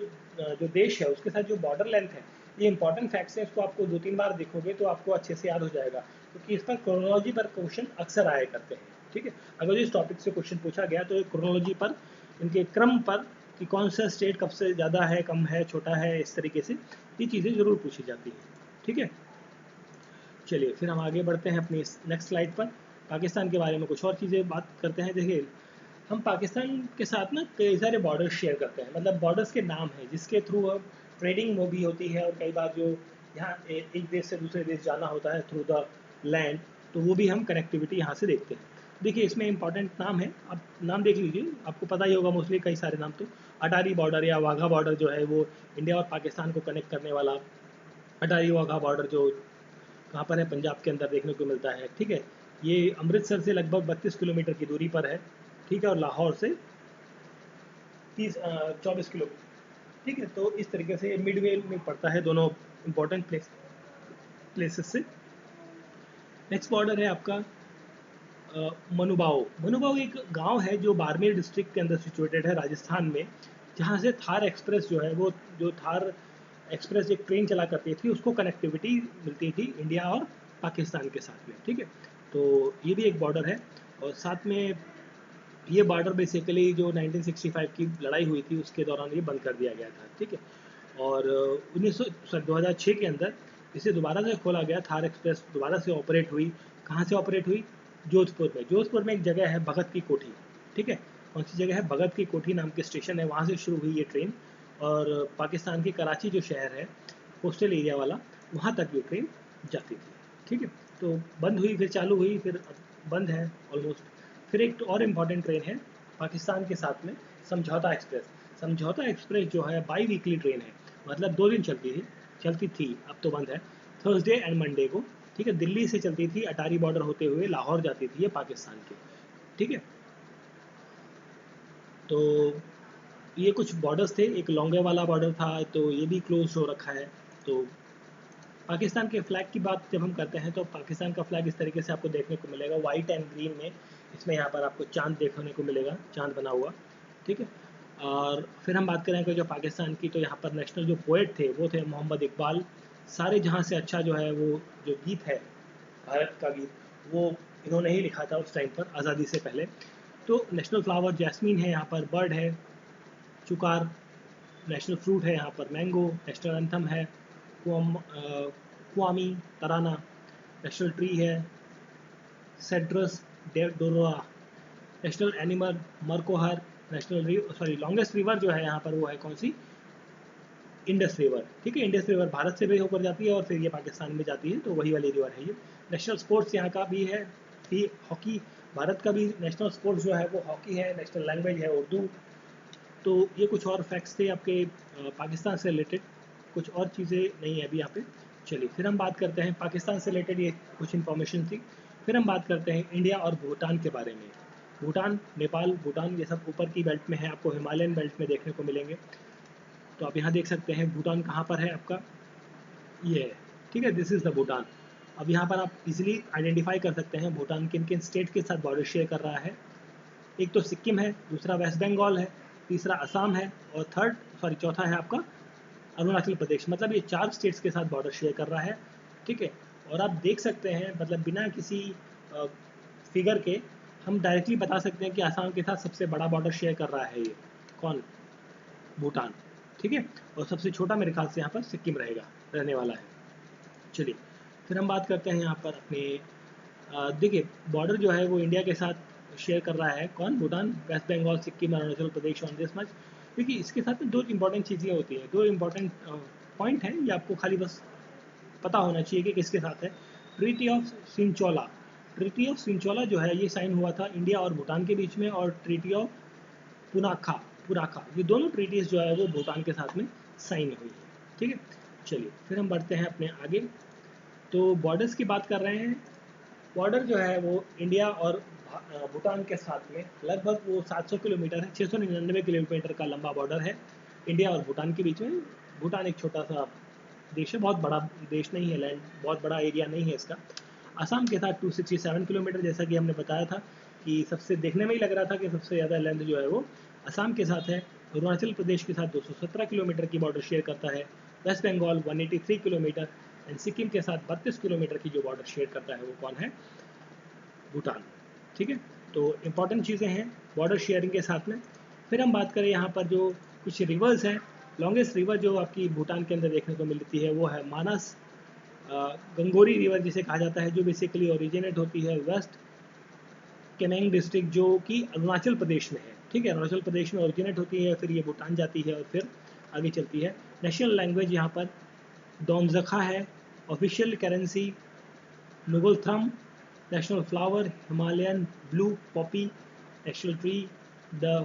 जो देश है उसके साथ जो बॉर्डर लेंथ है, ये इंपॉर्टेंट फैक्ट्स हैं, इसको आपको 2-3 बार देखोगे तो आपको अच्छे से याद हो जाएगा, क्योंकि इस पर क्रोनोलॉजी पर क्वेश्चन अक्सर आया करते हैं। ठीक है, अगर इस टॉपिक से क्वेश्चन पूछा गया तो क्रोनोलॉजी पर, इनके क्रम पर, कि कौन सा स्टेट कब से ज़्यादा है, कम है, छोटा है, इस तरीके से ये चीज़ें ज़रूर पूछी जाती हैं। ठीक है, चलिए फिर हम आगे बढ़ते हैं अपनी नेक्स्ट स्लाइड पर। पाकिस्तान के बारे में कुछ और चीज़ें बात करते हैं। देखिए, हम पाकिस्तान के साथ ना कई सारे बॉर्डर शेयर करते हैं, मतलब बॉर्डर्स के नाम हैं जिसके थ्रू हम ट्रेडिंग वो भी होती है, और कई बार जो यहाँ एक देश से दूसरे देश जाना होता है थ्रू द लैंड, तो वो भी हम कनेक्टिविटी यहाँ से देखते हैं। देखिए, इसमें इंपॉर्टेंट नाम है, आप नाम देख लीजिए, आपको पता ही होगा मोस्टली कई सारे नाम। तो अटारी बॉर्डर या वाघा बॉर्डर जो है वो इंडिया और पाकिस्तान को कनेक्ट करने वाला अटारी वाघा बॉर्डर, जो कहाँ पर है, पंजाब के अंदर देखने को मिलता है। ठीक है, ये अमृतसर से लगभग 32 किलोमीटर की दूरी पर है। ठीक है, और लाहौर से 24 किलोमीटर। ठीक है, तो इस तरीके से मिडवे में पड़ता है दोनों इंपॉर्टेंट प्लेसेस से। नेक्स्ट बॉर्डर है आपका मनुबाओ। मनुबाओ एक गांव है जो बाड़मेर डिस्ट्रिक्ट के अंदर सिचुएटेड है राजस्थान में, जहां से थार एक्सप्रेस जो है वो, जो थार एक्सप्रेस एक ट्रेन चला करती थी, उसको कनेक्टिविटी मिलती थी इंडिया और पाकिस्तान के साथ में। ठीक है, तो ये भी एक बॉर्डर है। और साथ में ये बॉर्डर बेसिकली जो 1965 की लड़ाई हुई थी उसके दौरान ये बंद कर दिया गया था। ठीक है, और 2006 के अंदर इसे दोबारा से खोला गया, थार एक्सप्रेस दोबारा से ऑपरेट हुई। कहाँ से ऑपरेट हुई? जोधपुर में। जोधपुर में एक जगह है भगत की कोठी। ठीक है, कौन सी जगह है? भगत की कोठी नाम के स्टेशन है, वहाँ से शुरू हुई ये ट्रेन, और पाकिस्तान की कराची जो शहर है कोस्टल एरिया वाला, वहाँ तक ये ट्रेन जाती थी। ठीक है, तो बंद हुई, फिर चालू हुई, फिर बंद है ऑलमोस्ट। फिर एक और इम्पॉर्टेंट ट्रेन है पाकिस्तान के साथ में, समझौता एक्सप्रेस। समझौता एक्सप्रेस जो है बाई वीकली ट्रेन है, मतलब 2 दिन चलती थी, अब तो बंद है, थर्सडे एंड मंडे को। ठीक है, दिल्ली से चलती थी, अटारी बॉर्डर होते हुए लाहौर जाती थी ये पाकिस्तान के। ठीक है, तो ये कुछ बॉर्डर्स थे। एक लॉन्गे वाला बॉर्डर था, तो ये भी क्लोज हो रखा है। तो पाकिस्तान के फ्लैग की बात जब हम करते हैं तो पाकिस्तान का फ्लैग इस तरीके से आपको देखने को मिलेगा, वाइट एंड ग्रीन में। इसमें यहाँ पर आपको चांद देखने को मिलेगा, चांद बना हुआ। ठीक है, और फिर हम बात करेंगे जो पाकिस्तान की, तो यहाँ पर नेशनल जो पोएट थे वो थे मोहम्मद इकबाल। सारे जहाँ से अच्छा जो है वो जो गीत है, भारत का गीत, वो इन्होंने ही लिखा था उस टाइम पर, आज़ादी से पहले। तो नेशनल फ्लावर जैस्मीन है, यहाँ पर बर्ड है चुकार, नेशनल फ्रूट है यहाँ पर मैंगो, नेशनल एंथम है क्वामी तराना, नेशनल ट्री है सेड्रस डोरोआ, नेशनल एनिमल मरकोहर, नेशनल लॉन्गेस्ट रिवर जो है यहाँ पर वो है कौन सी? Indus river. ठीक है, इंडस रिवर भारत से भी होकर जाती है और फिर ये पाकिस्तान में जाती है, तो वही वाली रिवर है ये। नेशनल स्पोर्ट्स यहाँ का भी है, हॉकी। भारत का भी नेशनल स्पोर्ट्स जो है वो हॉकी है, नेशनल लैंग्वेज है उर्दू। तो ये कुछ और फैक्ट्स थे आपके पाकिस्तान से रिलेटेड, कुछ और चीज़ें नहीं है अभी यहाँ पे। चलिए फिर हम बात करते हैं पाकिस्तान से रिलेटेड, ये कुछ इन्फॉर्मेशन थी। फिर हम बात करते हैं इंडिया और भूटान के बारे में। भूटान, नेपाल, भूटान ये सब ऊपर की बेल्ट में है, आपको हिमालयन बेल्ट में देखने को मिलेंगे। तो आप यहाँ देख सकते हैं भूटान कहाँ पर है आपका, ये है। ठीक है, दिस इज़ द भूटान। अब यहाँ पर आप इजीली आइडेंटिफाई कर सकते हैं भूटान किन किन स्टेट के साथ बॉर्डर शेयर कर रहा है। एक तो सिक्किम है, दूसरा वेस्ट बंगाल है, तीसरा असम है, और चौथा है आपका अरुणाचल प्रदेश। मतलब ये 4 स्टेट्स के साथ बॉर्डर शेयर कर रहा है। ठीक है, और आप देख सकते हैं, मतलब बिना किसी फिगर के हम डायरेक्टली बता सकते हैं कि असम के साथ सबसे बड़ा बॉर्डर शेयर कर रहा है ये कौन? भूटान। ठीक है, और सबसे छोटा मेरे ख्याल से यहाँ पर सिक्किम रहेगा, रहने वाला है। चलिए फिर हम बात करते हैं यहाँ पर अपने देखिए, बॉर्डर जो है वो इंडिया के साथ शेयर कर रहा है कौन? Bhutan, West Bengal, Sikkim, Arunachal Pradesh on this much. क्योंकि इसके साथ में 2 इंपॉर्टेंट चीज़ें होती हैं, 2 इंपॉर्टेंट पॉइंट हैं, ये आपको खाली बस पता होना चाहिए कि किसके साथ है। Treaty of Sinchula. Treaty of Sinchula जो है ये साइन हुआ था इंडिया और भूटान के बीच में, और ट्रीटी ऑफ पुनाखा पुराखा, ये दोनों ट्रीटीज जो है वो भूटान के साथ में साइन हुई है। ठीक है, चलिए फिर हम बढ़ते हैं अपने आगे। तो बॉर्डर्स की बात कर रहे हैं। बॉर्डर जो है वो इंडिया और भूटान के साथ में लगभग वो 700 किलोमीटर है, 699 किलोमीटर का लंबा बॉर्डर है इंडिया और भूटान के बीच में। भूटान एक छोटा सा देश है, बहुत बड़ा देश नहीं है, लैंड बहुत बड़ा एरिया नहीं है इसका। असम के साथ 267 किलोमीटर, जैसा कि हमने बताया था कि सबसे देखने में ही लग रहा था कि सबसे ज़्यादा लेंथ जो है वो असम के साथ है। अरुणाचल प्रदेश के साथ 217 किलोमीटर की बॉर्डर शेयर करता है। West Bengal 183 kilometer and Sikkim के साथ 32 किलोमीटर की जो बॉर्डर शेयर करता है वो कौन है? भूटान। ठीक है, तो इम्पॉर्टेंट चीज़ें हैं बॉर्डर शेयरिंग के साथ में। फिर हम बात करें यहाँ पर जो कुछ रिवर्स हैं, लॉन्गेस्ट रिवर जो आपकी भूटान के अंदर देखने को मिलती है वो है मानस गंगोरी रिवर जिसे कहा जाता है, जो बेसिकली ओरिजिनेट होती है वेस्ट केमेंग डिस्ट्रिक्ट जो कि अरुणाचल प्रदेश में है। ठीक है, अरुणाचल प्रदेश में ओरिजिनेट होती है, फिर ये भूटान जाती है और फिर आगे चलती है। नेशनल लैंग्वेज यहाँ पर दोनज़खा है। Official currency Ngultrum. National flower Himalayan blue poppy. National tree the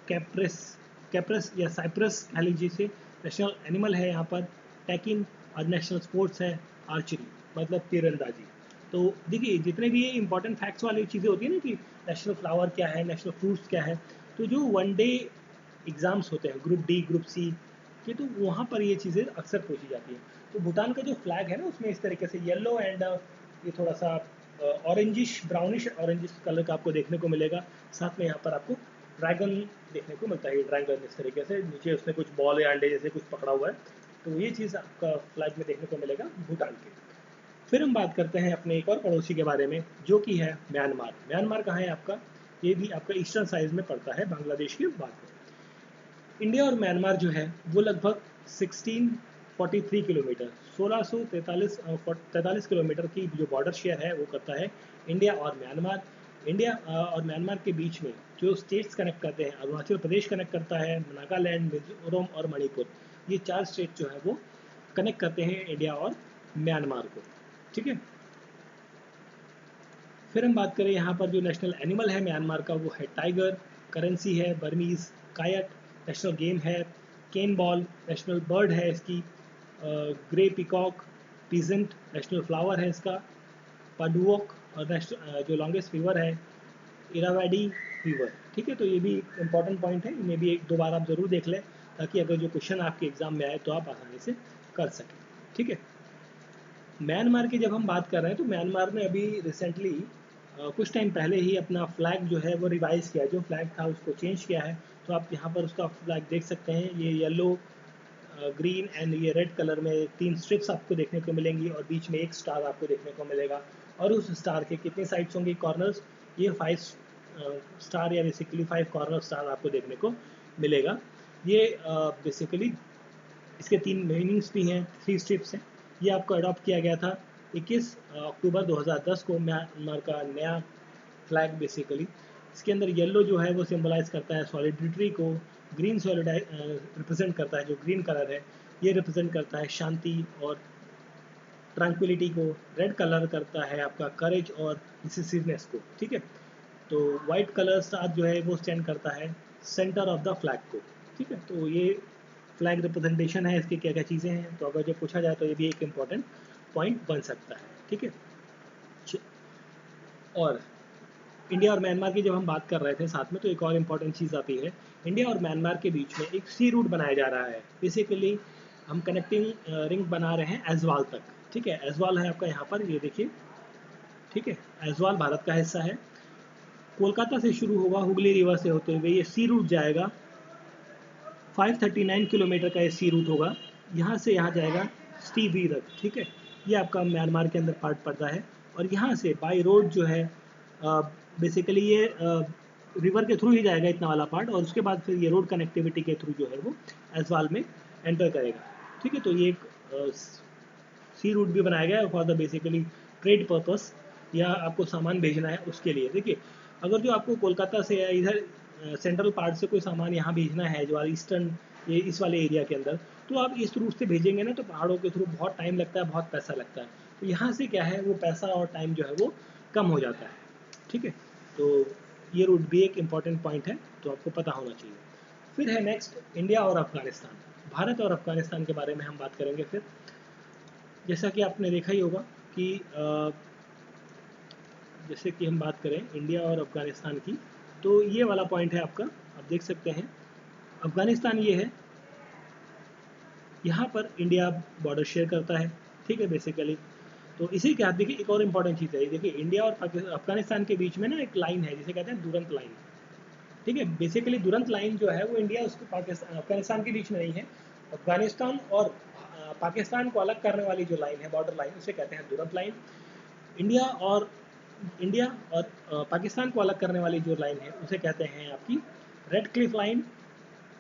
cypress cypress या साइप्रस कह लीजिए इसे। नेशनल एनिमल है यहाँ पर टैकिन और नेशनल स्पोर्ट्स है आर्चरी, मतलब तीरंदाजी। तो देखिए जितने भी ये इंपॉर्टेंट फैक्ट्स वाली चीज़ें होती है ना कि नेशनल फ्लावर क्या है, नेशनल फ्रूट्स क्या है, तो जो वन डे एग्ज़ाम्स होते हैं ग्रुप डी ग्रुप सी के, तो वहाँ पर ये चीज़ें अक्सर पूछी जाती हैं। तो भूटान का जो फ्लैग है ना उसमें इस तरीके से येलो एंड ये थोड़ा सा ऑरेंजिश ब्राउनिश ऑरेंजिश कलर का आपको देखने को मिलेगा। साथ में यहाँ पर आपको ड्रैगन देखने को मिलता है, ड्रैगन इस तरीके से नीचे उसने कुछ बॉल या अंडे जैसे कुछ पकड़ा हुआ है। तो ये चीज़ आपका फ्लैग में देखने को मिलेगा भूटान के। फिर हम बात करते हैं अपने एक और पड़ोसी के बारे में जो कि है म्यांमार। म्यांमार कहाँ है आपका? ये भी आपका ईस्टर्न साइड में पड़ता है बांग्लादेश के बाद में। इंडिया और म्यांमार जो है वो लगभग 1643 किलोमीटर 1643 किलोमीटर की जो बॉर्डर शेयर है वो करता है इंडिया और म्यांमार। इंडिया और म्यांमार के बीच में जो स्टेट्स कनेक्ट करते हैं, अरुणाचल प्रदेश कनेक्ट करता है, नागालैंड, मिजोरम और मणिपुर, ये 4 स्टेट जो है वो कनेक्ट करते हैं इंडिया और म्यांमार को। ठीक है, फिर हम बात करें यहाँ पर जो नेशनल एनिमल है म्यांमार का वो है टाइगर। करेंसी है बर्मीज कायट। नेशनल गेम है केन बॉल। नेशनल बर्ड है इसकी grey peacock peasant. National flower है इसका पाडुओक। और नेशनल जो लॉन्गेस्ट रिवर है इरावाडी रिवर। ठीक है, तो ये भी इंपॉर्टेंट पॉइंट है, इन्हें भी एक दो बार आप ज़रूर देख लें ताकि अगर जो क्वेश्चन आपके एग्जाम में आए तो आप आसानी से कर सकें। ठीक है, म्यांमार की जब हम बात कर रहे हैं तो म्यांमार ने अभी रिसेंटली कुछ टाइम पहले ही अपना फ्लैग जो है वो रिवाइज़ किया, जो फ्लैग था उसको चेंज किया है। तो आप यहाँ पर उसका फ्लैग देख सकते हैं, ये येलो ग्रीन एंड ये रेड कलर में 3 स्ट्रिप्स आपको देखने को मिलेंगी और बीच में एक स्टार आपको देखने को मिलेगा। और उस स्टार के कितने साइड्स होंगे कॉर्नर्स? ये 5 स्टार या बेसिकली 5 कॉर्नर स्टार आपको देखने को मिलेगा। ये बेसिकली इसके 3 मीनिंग्स भी हैं, 3 स्ट्रिप्स हैं। ये आपको अडॉप्ट किया गया था 21 अक्टूबर 2010 को म्यांमार का नया फ्लैग बेसिकली। इसके अंदर येलो जो है वो सिंबलाइज करता है सॉलिडिटी को, ग्रीन रिप्रेजेंट करता है, जो ग्रीन कलर है ये रिप्रेजेंट करता है शांति और ट्रैंक्विलिटी को, रेड कलर करता है आपका करेज और डिसिसिवनेस को। ठीक है, तो वाइट कलर साथ जो है वो स्टैंड करता है सेंटर ऑफ द फ्लैग को। ठीक है, तो ये फ्लैग रिप्रेजेंटेशन है, इसकी क्या क्या चीज़ें हैं, तो अगर जो पूछा जाए तो ये भी एक इम्पॉर्टेंट पॉइंट बन सकता है। ठीक है, और इंडिया और म्यांमार की जब हम बात कर रहे थे साथ में तो एक और इम्पॉर्टेंट चीज़ आती है। इंडिया और म्यांमार के बीच में एक सी रूट बनाया जा रहा है, बेसिकली हम कनेक्टिंग रिंग बना रहे हैं ऐज़वाल तक। ठीक है, ऐज़वाल है आपका यहाँ पर, ये देखिए। ठीक है, ऐज़वाल भारत का हिस्सा है, कोलकाता से शुरू होगा हुगली रिवर से होते हुए ये सी रूट जाएगा। 539 किलोमीटर का ये सी रूट होगा, यहाँ से यहाँ जाएगा स्टीवी तक। ठीक है, ये आपका म्यांमार के अंदर पार्ट पड़ता है। और यहाँ से बाई रोड जो है बेसिकली ये रिवर के थ्रू ही जाएगा इतना वाला पार्ट, और उसके बाद फिर ये रोड कनेक्टिविटी के थ्रू जो है वो ऐज़वाल में एंटर करेगा। ठीक है, तो ये एक सी रूट भी बनाया गया है for the basically trade purpose, या आपको सामान भेजना है उसके लिए। देखिए, अगर जो आपको कोलकाता से या इधर सेंट्रल पार्ट से कोई सामान यहाँ भेजना है जो ईस्टर्न ये इस वाले एरिया के अंदर, तो आप इस रूट से भेजेंगे ना तो पहाड़ों के थ्रू बहुत टाइम लगता है, बहुत पैसा लगता है। तो यहाँ से क्या है वो पैसा और टाइम जो है वो कम हो जाता है। ठीक है, तो ये रूट भी एक इम्पॉर्टेंट पॉइंट है, तो आपको पता होना चाहिए। फिर है नेक्स्ट इंडिया और अफगानिस्तान। भारत और अफगानिस्तान के बारे में हम बात करेंगे। फिर जैसा कि आपने देखा ही होगा कि जैसे कि हम बात करें इंडिया और अफ़गानिस्तान की, तो ये वाला पॉइंट है आपका, आप देख सकते हैं अफ़गानिस्तान ये है, यहाँ पर इंडिया बॉर्डर शेयर करता है, ठीक है बेसिकली। तो इसी के साथ देखिए एक और इम्पॉर्टेंट चीज़ है, देखिए इंडिया और अफ़गानिस्तान के बीच में ना एक लाइन है जिसे कहते हैं दुरंत लाइन, ठीक है। बेसिकली दुरंत लाइन जो है वो इंडिया उसको पाकिस्तान अफगानिस्तान के बीच में नहीं है, अफगानिस्तान और पाकिस्तान को अलग करने वाली जो लाइन है, बॉर्डर लाइन, उसे कहते हैं दुरंत लाइन। इंडिया और पाकिस्तान को अलग करने वाली जो लाइन है उसे कहते हैं आपकी रेड क्लिफ लाइन।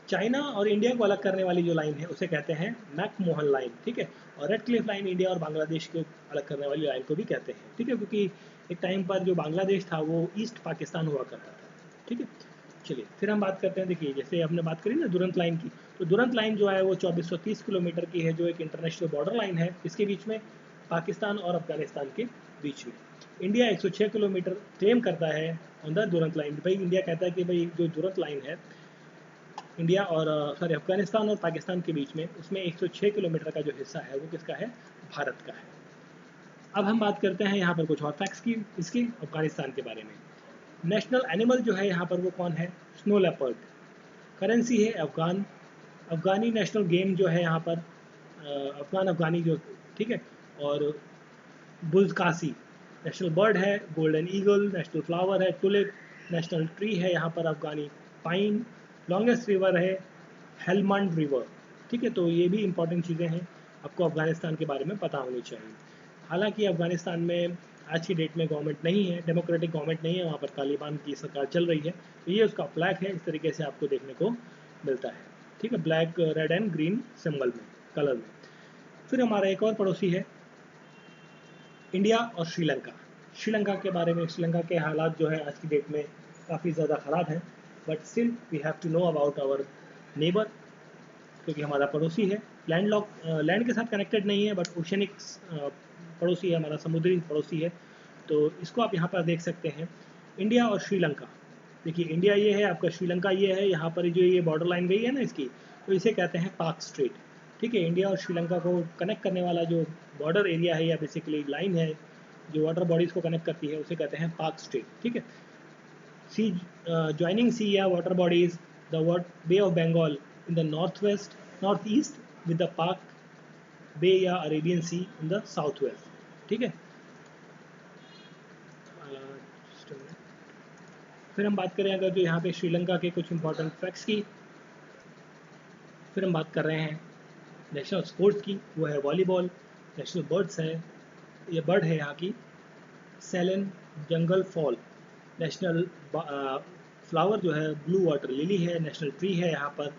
चाइना और इंडिया को अलग करने वाली जो लाइन है उसे कहते हैं मैकमोहन लाइन, ठीक है। और रेड क्लिफ लाइन इंडिया और बांग्लादेश को अलग करने वाली लाइन को भी कहते हैं, ठीक है, क्योंकि एक टाइम पर जो बांग्लादेश था वो ईस्ट पाकिस्तान हुआ करता था, ठीक है। चलिए फिर हम बात करते हैं, देखिए जैसे हमने बात करी ना दुरंत लाइन की, तो दुरंत लाइन जो है वो 2430 किलोमीटर की है, जो एक इंटरनेशनल बॉर्डर लाइन है, इसके बीच में पाकिस्तान और अफगानिस्तान के बीच में। इंडिया 106 किलोमीटर क्लेम करता है ऑन द दुरंत लाइन। भाई इंडिया कहता है कि भाई जो दुरंत लाइन है इंडिया और अफगानिस्तान और पाकिस्तान के बीच में, उसमें 106 किलोमीटर का जो हिस्सा है वो किसका है, भारत का है। अब हम बात करते हैं यहाँ पर कुछ और फैक्ट्स की इसकी अफगानिस्तान के बारे में। नेशनल एनिमल जो है यहाँ पर वो कौन है, स्नो लेपर्ड। करेंसी है अफगान। अफगानी नेशनल गेम जो है यहाँ पर अफगानी जो, ठीक है। और बुल्कासी नेशनल बर्ड है, गोल्डन ईगल नेशनल फ्लावर है, टुलिप नेशनल ट्री है यहाँ पर अफगानी, पाइन। लॉन्गेस्ट रिवर है हेलमंड रिवर, ठीक है। तो ये भी इंपॉर्टेंट चीज़ें हैं, आपको अफगानिस्तान के बारे में पता होनी चाहिए। हालांकि अफगानिस्तान में आज की डेट में गवर्नमेंट नहीं है, डेमोक्रेटिक गवर्नमेंट नहीं है, वहाँ पर तालिबान की सरकार चल रही है। तो ये उसका फ्लैग है, इस तरीके से आपको देखने को मिलता है, ठीक है, black red and green symbol में, कलर में। फिर हमारा एक और पड़ोसी है इंडिया और श्रीलंका। श्रीलंका के बारे में, श्रीलंका के हालात जो है आज की डेट में काफ़ी ज़्यादा ख़राब हैं, but still we have to know about our neighbour, क्योंकि हमारा पड़ोसी है। लैंड के साथ कनेक्टेड नहीं है, बट ओशनिक पड़ोसी है, हमारा समुद्री पड़ोसी है। तो इसको आप यहाँ पर देख सकते हैं, इंडिया और श्रीलंका। देखिए इंडिया ये है आपका, श्रीलंका ये है, यहाँ पर जो ये बॉर्डर लाइन गई है ना इसकी, तो इसे कहते हैं पाक स्ट्रेट, ठीक है। इंडिया और श्रीलंका को कनेक्ट करने वाला जो बॉर्डर एरिया है या बेसिकली लाइन है जो वाटर बॉडीज़ को कनेक्ट करती है, उसे कहते हैं पाक स्ट्रेट, ठीक है। सी ज्वाइनिंग सी या water bodies the Bay of Bengal in the north east with the Palk Bay या Arabian sea in the south west, ठीक है। फिर हम बात करें अगर जो यहाँ पे श्रीलंका के कुछ इंपॉर्टेंट फैक्ट्स की, फिर हम बात कर रहे हैं नेशनल स्पोर्ट्स की, वो है वॉलीबॉल। नेशनल बर्ड्स है, ये बर्ड है यहाँ की सेलन जंगल फॉल। नेशनल फ्लावर जो है ब्लू वाटर लिली है। नेशनल ट्री है यहाँ पर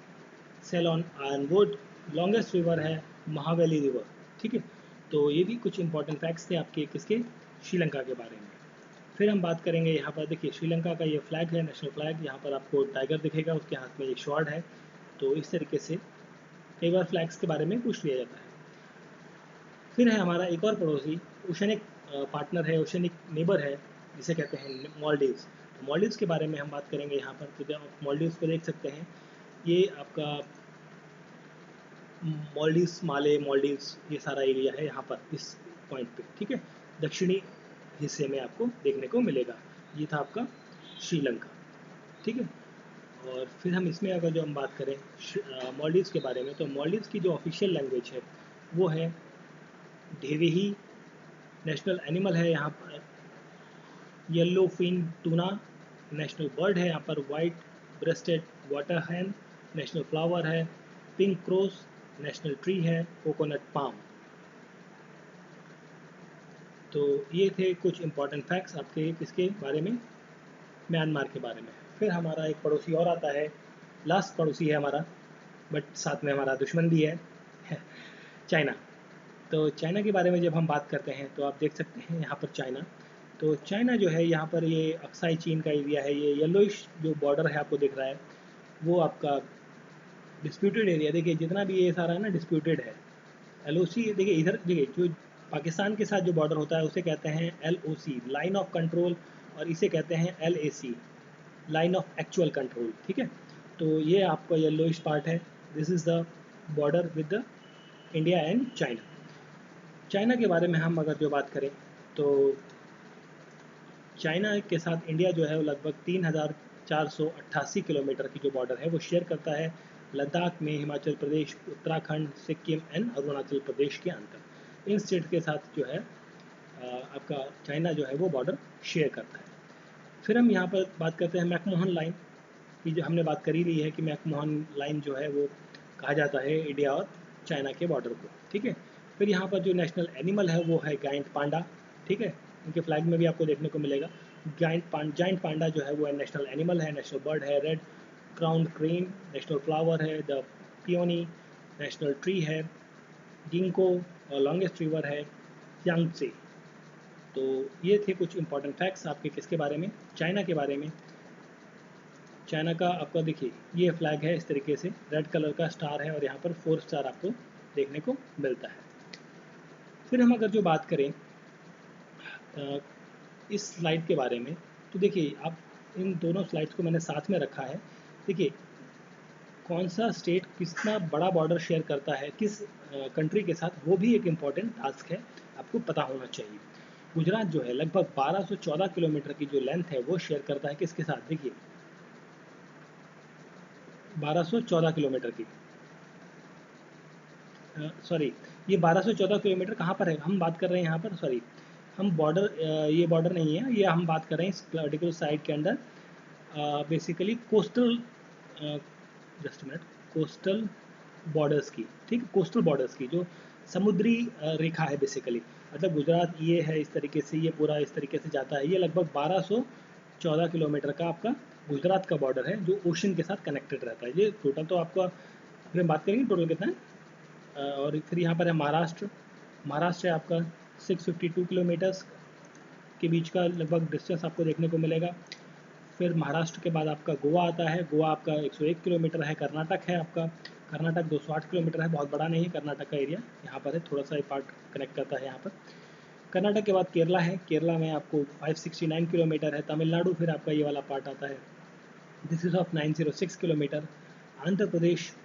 सेलॉन आयरनवुड। लॉन्गेस्ट रिवर है महावेली रिवर, ठीक है। तो ये भी कुछ इंपॉर्टेंट फैक्ट्स थे आपके किसके, श्रीलंका के बारे में। फिर हम बात करेंगे यहाँ पर, देखिए श्रीलंका का ये फ्लैग है, नेशनल फ्लैग। यहाँ पर आपको टाइगर दिखेगा, उसके हाथ में एक स्वॉर्ड है। तो इस तरीके से कई बार फ्लैग्स के बारे में पूछ लिया जाता है। फिर है हमारा एक और पड़ोसी, ओशनिक पार्टनर है, ओशनिक नेबर है, जिसे कहते हैं मॉलडीव्स। तो मॉलडीव्स के बारे में हम बात करेंगे यहाँ पर। तो आप मॉलडीव्स को देख सकते हैं, ये आपका मॉलडीव्स, माले, मॉलडीव्स, ये सारा एरिया है यहाँ पर इस पॉइंट पे, ठीक है। दक्षिणी हिस्से में आपको देखने को मिलेगा। ये था आपका श्रीलंका, ठीक है। और फिर हम इसमें अगर जो हम बात करें मॉलडीव्स के बारे में, तो मॉलडीव्स की जो ऑफिशियल लैंग्वेज है वो है ढेवेही। नेशनल एनिमल है यहाँ पर yellow fin tuna. National bird है यहाँ पर white breasted water hen. National flower है पिंक क्रोस। नेशनल ट्री है कोकोनट पाम। तो ये थे कुछ इंपॉर्टेंट फैक्ट्स आपके किसके बारे में, म्यांमार के बारे में। फिर हमारा एक पड़ोसी और आता है, लास्ट पड़ोसी है हमारा, बट साथ में हमारा दुश्मन भी है चाइना। तो चाइना के बारे में जब हम बात करते हैं तो आप देख सकते हैं यहाँ पर चाइना। तो चाइना जो है यहाँ पर ये अक्साई चीन का एरिया है। ये येलोइश जो बॉर्डर है आपको दिख रहा है वो आपका डिस्प्यूटेड एरिया। देखिए जितना भी ये सारा है ना डिस्प्यूटेड है। LOC, देखिए इधर देखिए जो पाकिस्तान के साथ जो बॉर्डर होता है उसे कहते हैं LOC लाइन ऑफ कंट्रोल, और इसे कहते हैं LAC line of actual control, ठीक है। तो ये आपका येलोइश पार्ट है, this is the border with the India and China. China के बारे में हम अगर जो बात करें तो चाइना के साथ इंडिया जो है वो लगभग 3,488 किलोमीटर की जो बॉर्डर है वो शेयर करता है लद्दाख में, हिमाचल प्रदेश, उत्तराखंड, सिक्किम एंड अरुणाचल प्रदेश के अंदर। इन स्टेट के साथ जो है आपका चाइना जो है वो बॉर्डर शेयर करता है। फिर हम यहाँ पर बात करते हैं मैकमोहन लाइन की, जो हमने बात कर ही ली है कि मैकमोहन लाइन जो है वो कहा जाता है इंडिया और चाइना के बॉर्डर को, ठीक है। फिर यहाँ पर जो नेशनल एनिमल है वो है जायंट पांडा, ठीक है। उनके फ्लैग में भी आपको देखने को मिलेगा जायंट पांडा जो है वो नेशनल एनिमल है, नेशनल बर्ड है red crowned crane, national flower है द पियोनी, नेशनल ट्री है गिंको और लॉन्गेस्ट रिवर है यांगसे। तो ये थे कुछ इंपॉर्टेंट फैक्ट्स आपके किसके बारे में, चाइना के बारे में। चाइना का आपका देखिए ये फ्लैग है इस तरीके से, रेड कलर का स्टार है और यहाँ पर 4 स्टार आपको देखने को मिलता है। फिर हम अगर जो बात करें इस स्लाइड के बारे में, तो देखिए आप इन दोनों स्लाइड्स को मैंने साथ में रखा है। देखिए कौन सा स्टेट कितना बड़ा बॉर्डर शेयर करता है किस कंट्री के साथ, वो भी एक इम्पॉर्टेंट टास्क है, आपको पता होना चाहिए। गुजरात जो है लगभग 1214 किलोमीटर की जो लेंथ है वो शेयर करता है किसके साथ, देखिए 1214 किलोमीटर की, सॉरी ये 1214 किलोमीटर कहाँ पर है, हम बात कर रहे हैं यहाँ पर, सॉरी हम बॉर्डर, ये बॉर्डर नहीं है, ये हम बात कर रहे हैं इस पर्टिकुलर साइड के अंदर basically coastal, just minute, coastal borders की, ठीक है, कोस्टल बॉर्डर्स की जो समुद्री रेखा है बेसिकली, मतलब गुजरात ये है इस तरीके से, ये पूरा इस तरीके से जाता है, ये लगभग 1214 किलोमीटर का आपका गुजरात का बॉर्डर है जो ओशन के साथ कनेक्टेड रहता है। ये टोटल तो आपका अगर हम बात करेंगे टोटल कितना है, और फिर यहाँ पर है महाराष्ट्र, महाराष्ट्र है आपका 652 किलोमीटर्स के बीच का लगभग डिस्टेंस आपको देखने को मिलेगा। फिर महाराष्ट्र के बाद आपका गोवा आता है, गोवा आपका 101 किलोमीटर है। कर्नाटक है आपका, कर्नाटक 208 किलोमीटर है, बहुत बड़ा नहीं है कर्नाटक का एरिया, यहाँ पर है थोड़ा सा पार्ट कनेक्ट करता है यहाँ पर। कर्नाटक के बाद केरला है, केरला में आपको 569 किलोमीटर है। तमिलनाडु फिर आपका ये वाला पार्ट आता है, this is of 906 kilometre. Andhra Pradesh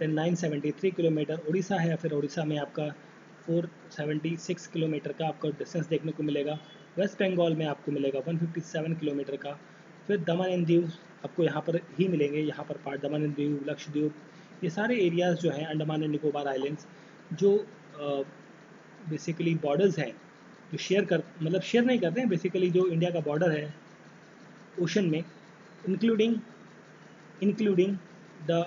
973 kilometre. Orissa है, फिर उड़ीसा में आपका 476 किलोमीटर का आपको डिस्टेंस देखने को मिलेगा। वेस्ट बंगाल में आपको मिलेगा 157 किलोमीटर का। फिर दमन एंड दीव आपको यहाँ पर ही मिलेंगे, यहाँ पर part Daman and Diu, Lakshadweep, ये सारे एरियाज़ जो हैं अंडमान एंड निकोबार आइलैंड्स जो बेसिकली बॉर्डर्स हैं जो शेयर कर, मतलब शेयर नहीं करते हैं, बेसिकली जो इंडिया का बॉर्डर है ओशन में, इंक्लूडिंग द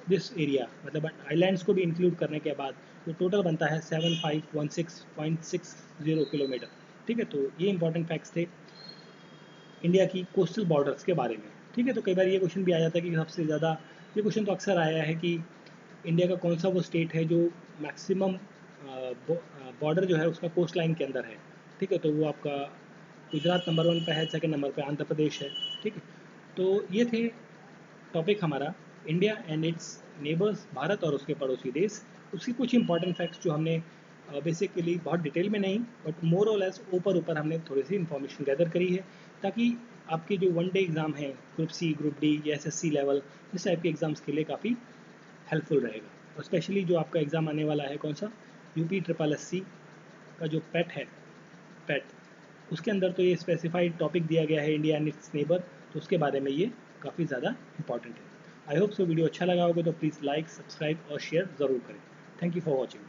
दिस एरिया, मतलब आइलैंड्स को भी इंक्लूड करने के बाद तो टोटल बनता है 7516.60 किलोमीटर, ठीक है। तो ये इंपॉर्टेंट फैक्ट्स थे इंडिया की कोस्टल बॉर्डर्स के बारे में, ठीक है। तो कई बार ये क्वेश्चन भी आ जाता है कि सबसे ज़्यादा, ये क्वेश्चन तो अक्सर आया है कि इंडिया का कौन सा वो स्टेट है जो मैक्सिमम बॉर्डर जो है उसका कोस्ट लाइन के अंदर है, ठीक है। तो वो आपका गुजरात नंबर 1 पे है, सेकंड नंबर पे आंध्र प्रदेश है, ठीक है। तो ये थे टॉपिक हमारा India and it's neighbours, Bharat और उसके पड़ोसी देश, उसकी कुछ इंपॉर्टेंट फैक्ट्स जो हमने बेसिकली बहुत डिटेल में नहीं बट मोर और लेस ऊपर हमने थोड़ी सी इन्फॉर्मेशन गैदर करी है, ताकि आपके जो वन डे एग्ज़ाम हैं ग्रुप सी, ग्रुप डी या SSC लेवल, इस टाइप के एग्ज़ाम्स के लिए काफ़ी हेल्पफुल रहेगा। और स्पेशली जो आपका एग्ज़ाम आने वाला है कौन सा, UP SSC का जो पेट है, पेट, उसके अंदर तो ये स्पेसिफाइड टॉपिक दिया गया है इंडिया एंड इट्स नेबर, तो उसके बारे में ये काफ़ी ज़्यादा इंपॉर्टेंट है। आई होप सो वीडियो अच्छा लगा होगा तो प्लीज़ लाइक, सब्सक्राइब और शेयर ज़रूर करें। Thank you for watching.